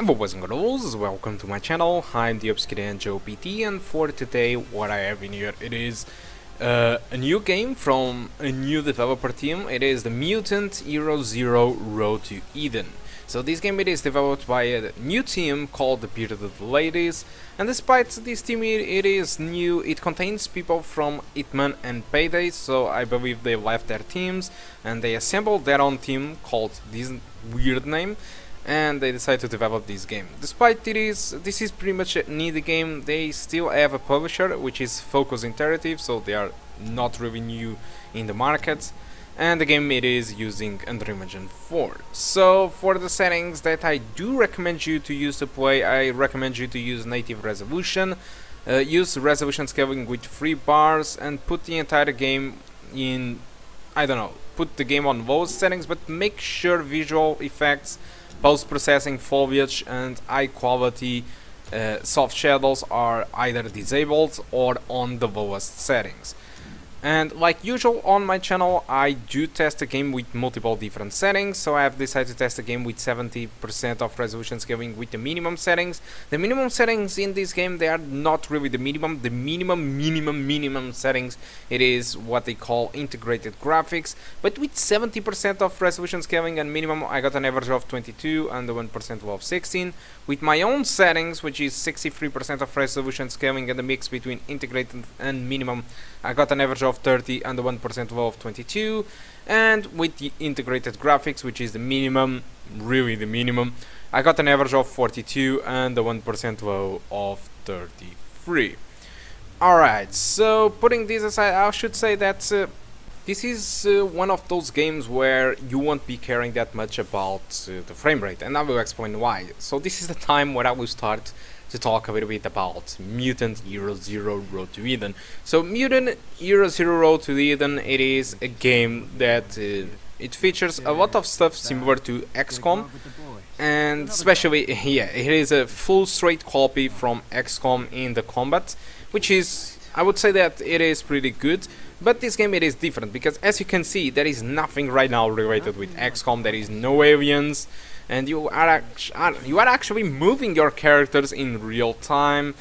Hello boys and girls, welcome to my channel. I'm the Obscure Joe PT, and for today what I have in here, it is a new game from a new developer team. It is the Mutant Hero Zero Road to Eden. So this game, it is developed by a new team called the Bearded Ladies, and despite this team it is new, it contains people from Hitman and Payday, so I believe they left their teams and they assembled their own team called this weird name, and they decided to develop this game. Despite this is pretty much an indie game, they still have a publisher which is Focus Interactive, so they are not really new in the market, and the game it is using Unreal Engine 4. So for the settings that I do recommend you to use to play, I recommend you to use native resolution, use resolution scaling with 3 bars, and put the entire game in, I don't know, put the game on lowest settings, but make sure visual effects, post-processing, foliage and high quality soft shadows are either disabled or on the lowest settings. And like usual on my channel, I do test the game with multiple different settings, so I have decided to test the game with 70% of resolution scaling with the minimum settings. The minimum settings in this game, they are not really the minimum. The minimum settings, it is what they call integrated graphics, but with 70% of resolution scaling and minimum, I got an average of 22 and the 1% of 16. With my own settings, which is 63% of resolution scaling and the mix between integrated and minimum, I got an average of 30 and the 1% low of 22, and with the integrated graphics, which is the minimum, really the minimum, I got an average of 42 and the 1% low of 33. Alright, so putting this aside, I should say that this is one of those games where you won't be caring that much about the frame rate, and I will explain why. So this is the time where I will start to talk a little bit about Mutant Hero Zero Road to Eden. So Mutant Hero Zero Road to Eden, it is a game that it features a lot of stuff similar to XCOM, and especially, yeah, it is a full straight copy from XCOM in the combat, which is, I would say that it is pretty good. But this game, it is different, because as you can see, there is nothing right now related with XCOM. There is no aliens, and you are actually moving your characters in real time,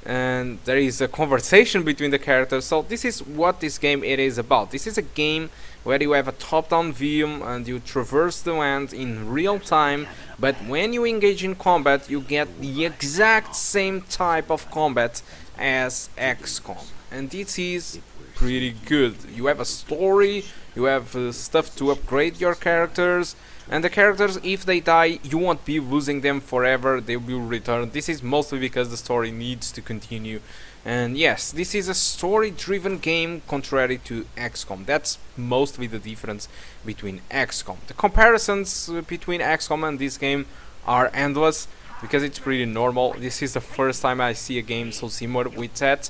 and there is a conversation between the characters. So this is what this game it is about. This is a game where you have a top-down view and you traverse the land in real time, but when you engage in combat, you get the exact same type of combat as XCOM, and this is pretty good. You have a story, you have stuff to upgrade your characters, and the characters, if they die, you won't be losing them forever, they will return. This is mostly because the story needs to continue. And yes, this is a story-driven game, contrary to XCOM. That's mostly the difference between XCOM. The comparisons between XCOM and this game are endless, because it's pretty normal. This is the first time I see a game so similar with that.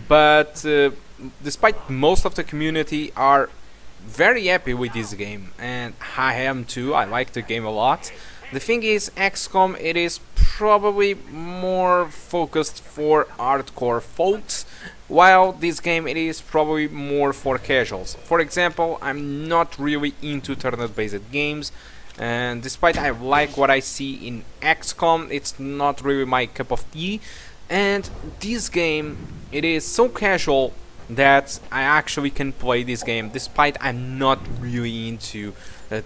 But despite most of the community are very happy with this game, and I am too, I like the game a lot. The thing is, XCOM, it is probably more focused for hardcore folks, while this game, it is probably more for casuals. For example, I'm not really into turn-based games, and despite I like what I see in XCOM, it's not really my cup of tea. And this game, it is so casual that I actually can play this game, despite I'm not really into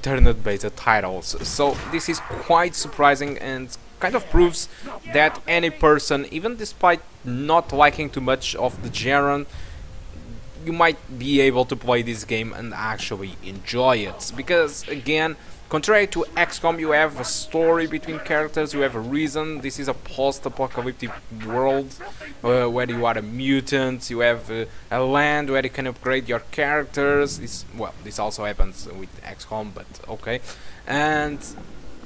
turn-based titles. So this is quite surprising and kind of proves that any person, even despite not liking too much of the genre, you might be able to play this game and actually enjoy it. Because again, contrary to XCOM, you have a story between characters, you have a reason. This is a post-apocalyptic world where you are a mutant, you have a land where you can upgrade your characters. Well, this also happens with XCOM, but okay. And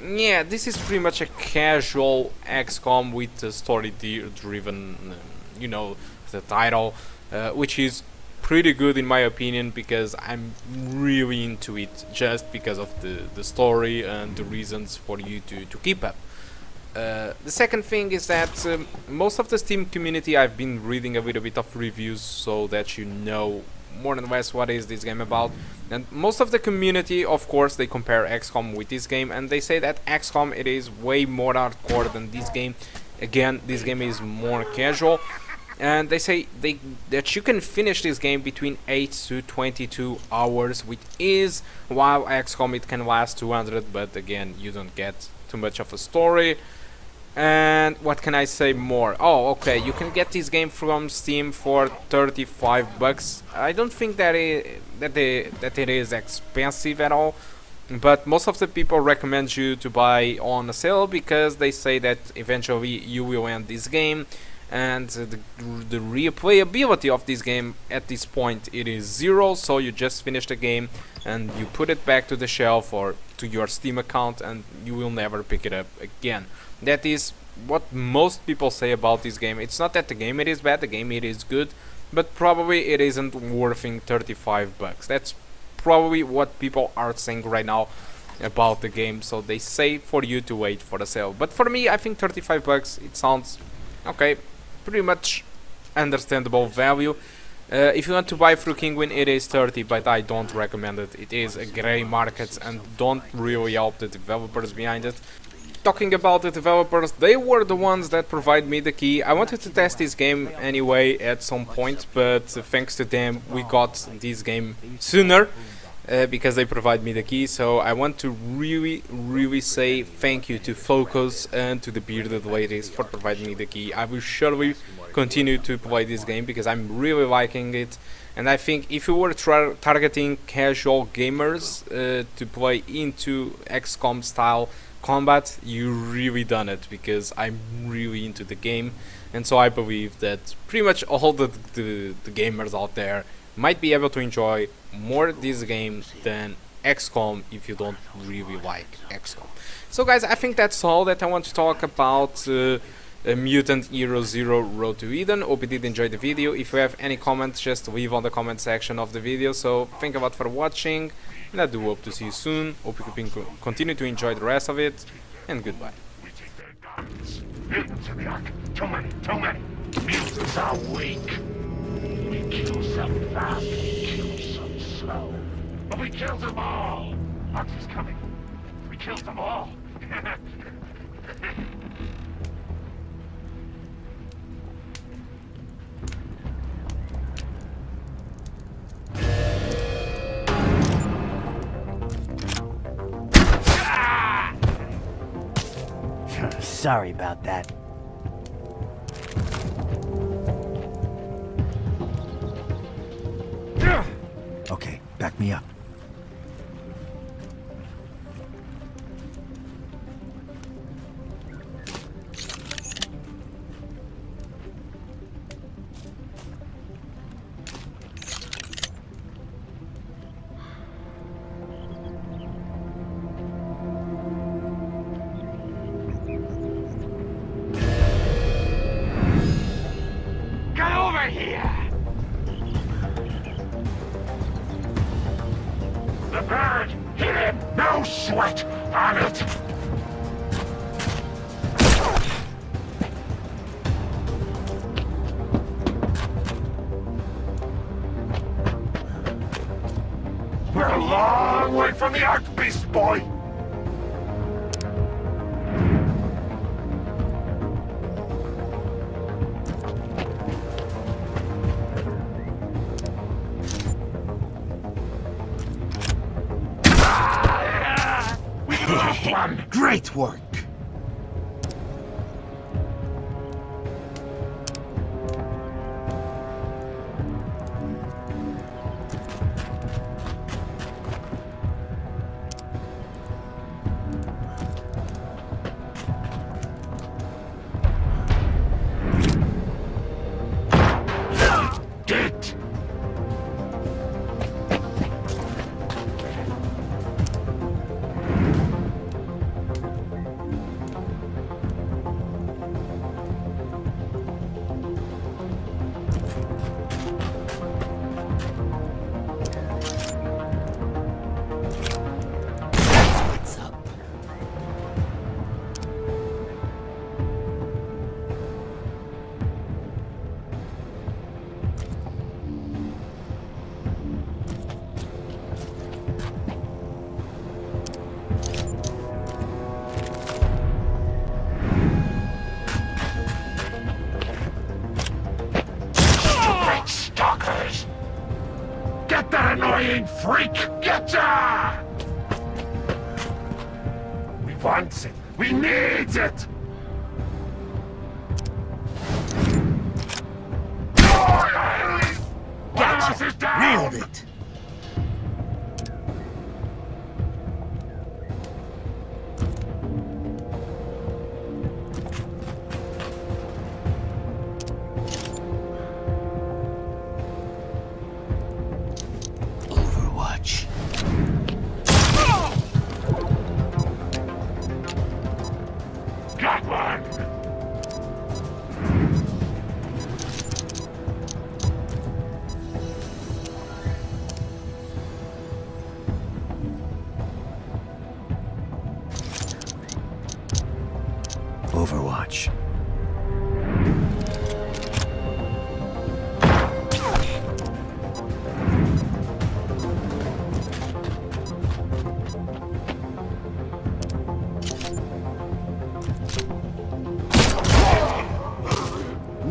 yeah, this is pretty much a casual XCOM with a story-driven, you know, the title, which is pretty good in my opinion, because I'm really into it just because of the story and the reasons for you to keep up. The second thing is that most of the Steam community, I've been reading a little bit of reviews so that you know more or less what is this game about. And most of the community, of course, they compare XCOM with this game, and they say that XCOM it is way more hardcore than this game. Again, this game is more casual, and they say that you can finish this game between 8 to 22 hours, which is, while XCOM it can last 200, but again, you don't get too much of a story. And what can I say more? Oh, okay, you can get this game from Steam for 35 bucks. I don't think that it is expensive at all, but most of the people recommend you to buy on a sale because they say that eventually you will end this game, and the replayability of this game at this point it is 0, so you just finish the game and you put it back to the shelf or to your Steam account and you will never pick it up again. That is what most people say about this game. It's not that the game it is bad, the game it is good, but probably it isn't worth 35 bucks. That's probably what people are saying right now about the game, so they say for you to wait for the sale. But for me, I think 35 bucks, it sounds okay, pretty much understandable value. If you want to buy through Kinguin, it is 30, but I don't recommend it. It is a grey market and don't really help the developers behind it. Talking about the developers, they were the ones that provide me the key. I wanted to test this game anyway at some point, but thanks to them we got this game sooner because they provide me the key. So I want to really say thank you to Focus and to the bearded ladies for providing me the key. I will surely continue to play this game because I'm really liking it, and I think if you were targeting casual gamers to play into XCOM style combat, you really done it, because I'm really into the game, and so I believe that pretty much all the gamers out there might be able to enjoy more this game than XCOM if you don't really like XCOM. So guys, I think that's all that I want to talk about Mutant Hero Zero Road to Eden. Hope you did enjoy the video. If you have any comments, just leave on the comment section of the video. So thank you a lot for watching, and I do hope to see you soon. Hope you can continue to enjoy the rest of it, and goodbye. We take their guns. Mutants in the ark. Too many, too many. Mutants are weak. We kill some fast, we kill some slow. But we killed them all. Oxy's coming. We killed them all. Sorry about that. Okay, back me up. Get over here! The bird! Hit him! No sweat on it! We're a long way from the Ark Beast, boy! We did the last one! Great work! Dead! freak! Getcha! We want it! We need it! Gotcha! Is down! Nailed it! Overwatch. Got one! Overwatch.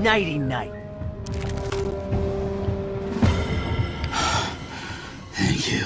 Nighty night. Thank you.